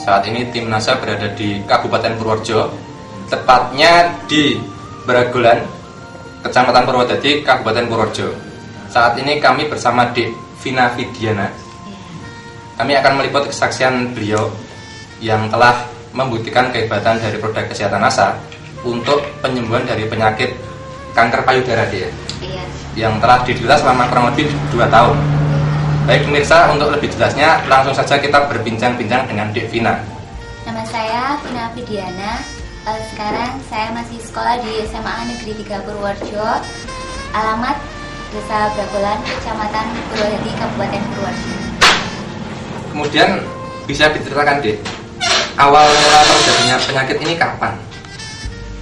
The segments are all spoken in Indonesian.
Saat ini tim NASA berada di Kabupaten Purworejo, tepatnya di Bragolan, Kecamatan Purwodadi, Kabupaten Purworejo. Saat ini kami bersama Dek Vina Vidiana. Kami akan meliput kesaksian beliau yang telah membuktikan kehebatan dari produk kesehatan NASA untuk penyembuhan dari penyakit kanker payudara dia. Iya. Yang telah diderita selama kurang lebih 2 tahun. Baik pemirsa, untuk lebih jelasnya langsung saja kita berbincang-bincang dengan Dek Vina. Nama saya Vina Vidiana. Sekarang saya masih sekolah di SMA Negeri 3 Purworejo. Alamat Desa Bragolan, Kecamatan Purwodadi, Kabupaten Purworejo. Kemudian bisa diceritakan Dek, awal mula terjadinya penyakit ini kapan?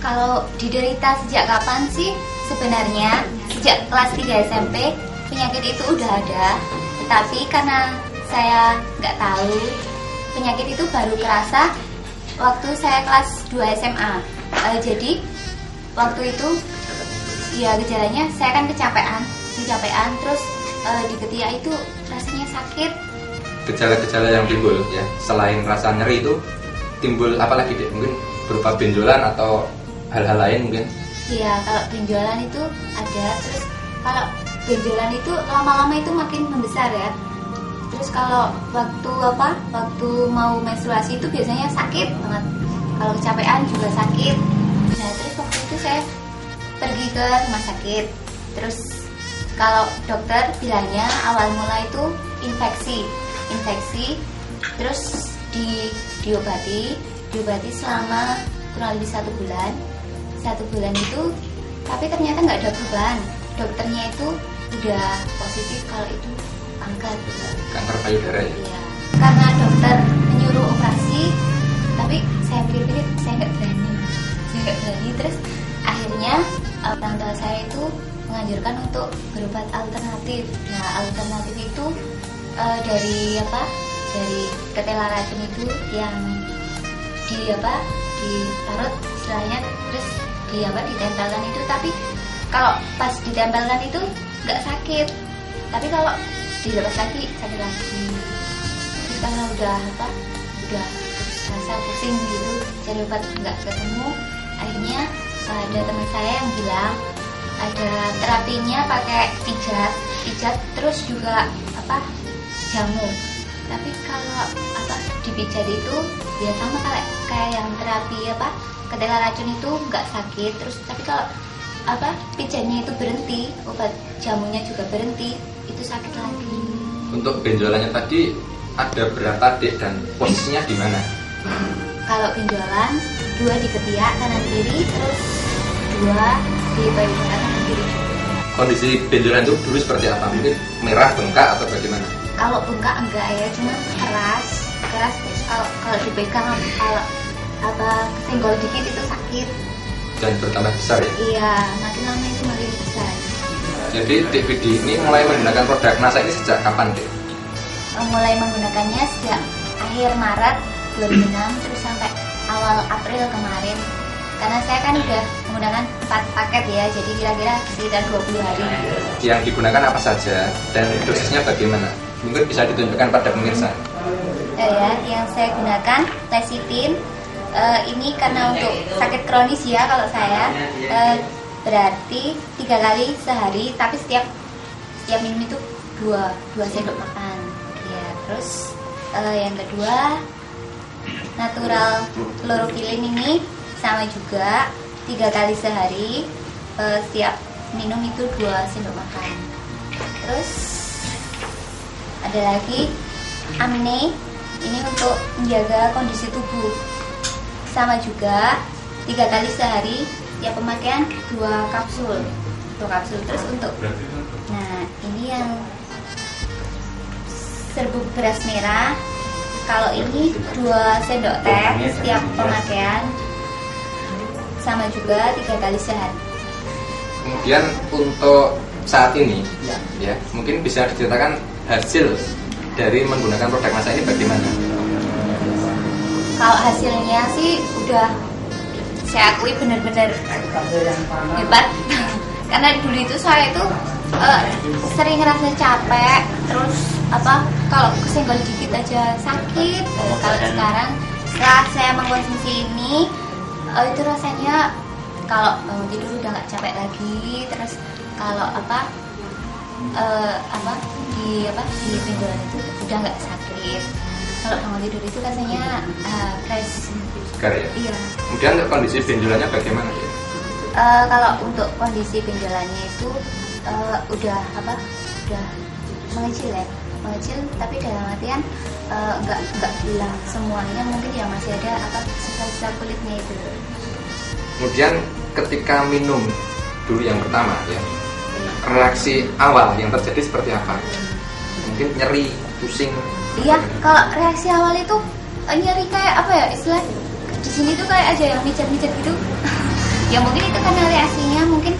Kalau diderita sejak kapan sih? Sebenarnya sejak kelas 3 SMP penyakit itu udah ada. Tetapi karena saya nggak tahu, penyakit itu baru kerasa waktu saya kelas 2 SMA. Jadi waktu itu ya gejalanya saya kan kecapean terus di ketiak itu rasanya sakit. Gejala-gejala yang timbul ya, selain rasa nyeri itu timbul apa lagi Dek? Mungkin berupa benjolan atau hal-hal lain mungkin? Iya, kalau benjolan itu ada. Terus kalau benjolan itu lama-lama itu makin membesar ya. Terus kalau waktu mau menstruasi itu biasanya sakit banget. Kalau kecapean juga sakit. Nah, terus waktu itu saya pergi ke rumah sakit. Terus kalau dokter bilangnya awal mula itu infeksi. Terus diobati selama kurang lebih 1 bulan. 1 bulan itu, tapi ternyata nggak ada perubahan. Dokternya itu udah positif kalau itu Kanker payudara ya? Iya. Karena dokter menyuruh operasi, tapi saya pikir-pikir saya nggak berani. Terus akhirnya orang tua saya itu menganjurkan untuk berobat alternatif. Nah, alternatif itu dari ketela racun itu yang diparut istilahnya, terus ditempelkan itu. Tapi kalau pas ditempelkan itu nggak sakit, tapi kalau dilepas lagi sakit lagi. Terus karena udah rasa pusing gitu, cari obat nggak ketemu. Akhirnya ada teman saya yang bilang ada terapinya pakai pijat terus juga jamu. Tapi kalau dipijat itu ya sama kayak yang terapi ketela racun itu nggak sakit. Terus tapi kalau pijatnya itu berhenti, obat jamunya juga berhenti, itu sakit lagi. Untuk benjolannya tadi ada berapa Dek dan posisinya di mana? Kalau benjolan 2 di ketiak kanan kiri, terus 2 di payudara kanan kiri. Kondisi benjolan itu dulu seperti apa? Mungkin merah, bengkak atau bagaimana? Kalau bengkak enggak ya, cuma keras. Terus kalau dipegang kalau kesenggol dikit itu sakit. Dan bertambah besar ya? Iya, makin lama itu makin besar. Jadi Dek Vidi ini mulai menggunakan produk NASA ini sejak kapan Dek? Mulai menggunakannya sejak akhir Maret 2006 terus sampai awal April kemarin. Karena saya kan udah menggunakan 4 paket ya, jadi kira-kira sekitar 20 hari. Yang digunakan apa saja dan dosisnya bagaimana? Mungkin bisa ditunjukkan pada pemirsa. Yang saya gunakan lecithin. Ini karena untuk sakit kronis ya, kalau saya berarti 3 kali sehari, tapi setiap minum itu 2 sendok makan ya. Terus yang kedua natural chloroquine ini sama juga 3 kali sehari, setiap minum itu 2 sendok makan. Terus ada lagi amine, ini untuk menjaga kondisi tubuh, sama juga 3 kali sehari, tiap pemakaian 2 kapsul. Terus untuk ini yang serbuk beras merah, kalau ini 2 sendok teh setiap pemakaian, sama juga 3 kali sehari. Kemudian untuk saat ini ya mungkin bisa diceritakan hasil dari menggunakan produk NASA ini bagaimana? Kalau hasilnya sih udah saya akui benar-benar hebat. Karena dulu itu saya itu sering ngerasa capek, terus kalau kesenggol dikit aja sakit. Kalau sekarang setelah saya mengkonsumsi ini itu rasanya kalau bangun tidur udah nggak capek lagi, terus kalau di benjolan itu udah nggak sakit. Kalau bangun tidur itu rasanya fresh, segar ya. iya. Kemudian untuk kondisi benjolannya bagaimana ya? Kalau untuk kondisi benjolannya itu udah mengecil ya, tapi dalam artian nggak hilang semuanya, mungkin ya masih ada sisa-sisa kulitnya itu. Kemudian ketika minum dulu yang pertama ya, reaksi awal yang terjadi seperti apa? Mungkin nyeri, pusing. Iya, kalau reaksi awal itu nyeri kayak apa ya, istilah di sini tuh kayak aja yang micet-micet gitu. Ya mungkin itu karena reaksinya mungkin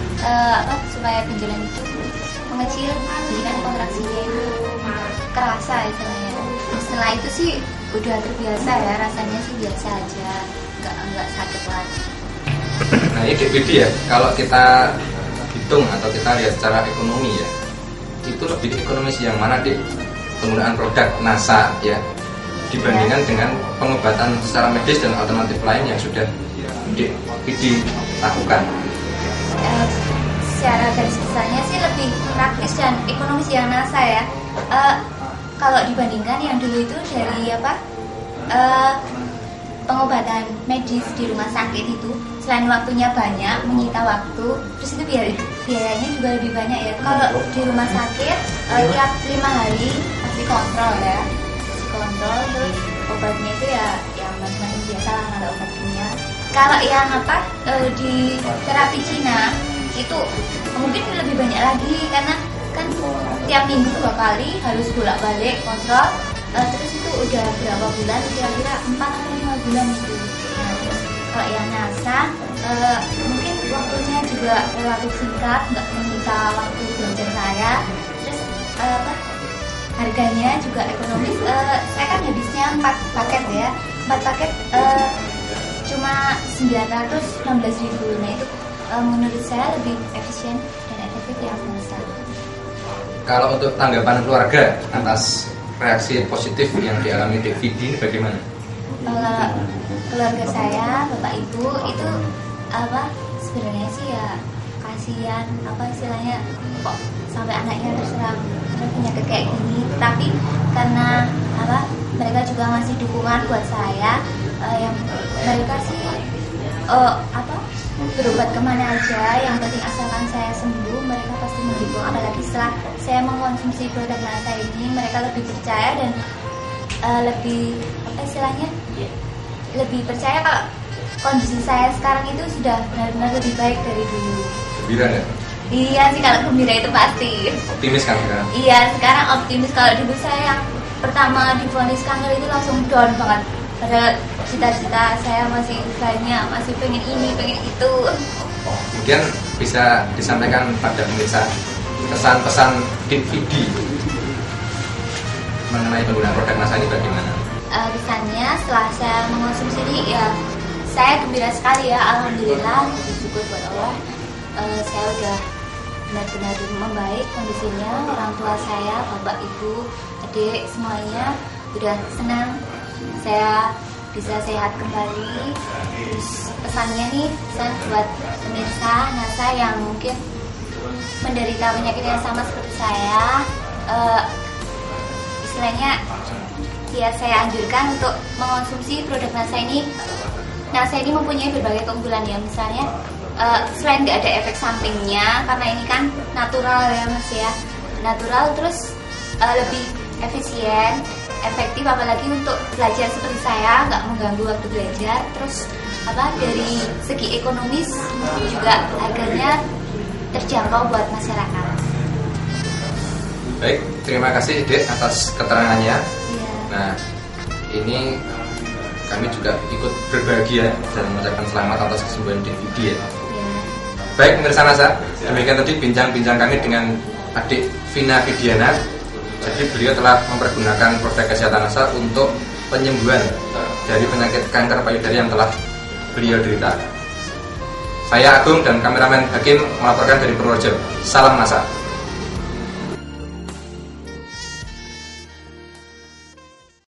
supaya benjolan itu mengecil, jadi kan kontraksinya itu kerasa istilahnya. Setelah itu sih udah terbiasa ya, rasanya sih biasa aja, nggak sakit lagi. Nah ini Vidi ya, kalau kita hitung atau kita lihat secara ekonomi ya, itu lebih ekonomis yang mana deh penggunaan produk NASA ya dibandingkan dengan pengobatan secara medis dan alternatif lain yang sudah Vidi lakukan. Secara garis besarnya sih lebih praktis dan ekonomis yang NASA ya. Kalau dibandingkan yang dulu itu dari pengobatan medis di rumah sakit itu, selain waktunya banyak, menyita waktu, terus itu biayanya juga lebih banyak ya. Kalau di rumah sakit tiap 5 hari pasti kontrol ya, terus obatnya itu ya yang macam-macam biasa lah, ada obat kimia. Kalau yang di terapi Cina itu mungkin lebih banyak lagi, karena kan tiap minggu 2 kali harus bolak-balik kontrol. Terus itu udah berapa bulan, kira-kira 4 atau 5 bulan itu. Nah, terus kalau yang NASA mungkin waktunya juga relatif singkat, nggak menyita waktu belajar saya. Terus harganya juga ekonomis. Saya kan habisnya 4 paket ya, 4 paket cuma 916.000. Nah itu menurut saya lebih efisien dan efektif yang NASA. Kalau untuk tanggapan keluarga atas reaksi positif yang dialami Vidi ini bagaimana? Keluarga saya, bapak ibu itu sebenarnya sih ya kasihan, istilahnya kok sampai anaknya terserang penyakit kayak gini. Tapi karena mereka juga ngasih dukungan buat saya, yang mereka sih berobat kemana aja, yang penting asalkan saya sembuh, mereka pasti mendukung. Apalagi setelah saya mengkonsumsi produk NASA ini, mereka lebih percaya dan lebih lebih percaya kalau kondisi saya sekarang itu sudah benar-benar lebih baik dari dulu. Gembira ya? Iya sih, kalau gembira itu pasti. Optimis kan sekarang? Iya, sekarang optimis. Kalau dulu saya yang pertama divonis kanker itu langsung down banget. Padahal cita-cita saya masih banyak, masih pengen ini, pengen itu. Kemudian bisa disampaikan pada pemirsa pesan-pesan Vidi mengenai penggunaan produk NASA ini bagaimana? Kesannya setelah saya mengonsumsi ini ya saya gembira sekali ya, alhamdulillah, bersyukur buat Allah. Saya udah benar-benar membaik kondisinya, orang tua saya, bapak, ibu, adik semuanya udah senang saya bisa sehat kembali. Terus pesannya nih, pesan buat pemirsa NASA yang mungkin menderita penyakit yang sama seperti saya, istilahnya ya saya anjurkan untuk mengonsumsi produk NASA ini. NASA ini mempunyai berbagai keunggulan ya, misalnya selain nggak ada efek sampingnya, karena ini kan natural ya mas ya, natural, terus lebih efisien, efektif, apalagi untuk belajar seperti saya, nggak mengganggu waktu belajar. Terus dari segi ekonomis juga harganya terjangkau buat masyarakat. Baik, terima kasih Dek atas keterangannya. Ya. Nah, ini kami juga ikut berbahagia dan mengucapkan selamat atas kesembuhan Vidi ya. Baik pemirsa NASA, demikian tadi bincang-bincang kami dengan adik Vina Vidiana. Jadi beliau telah mempergunakan produk kesehatan NASA untuk penyembuhan dari penyakit kanker payudara yang telah beliau derita. Saya Agung dan kameramen Hakim melaporkan dari Purworejo. Salam NASA.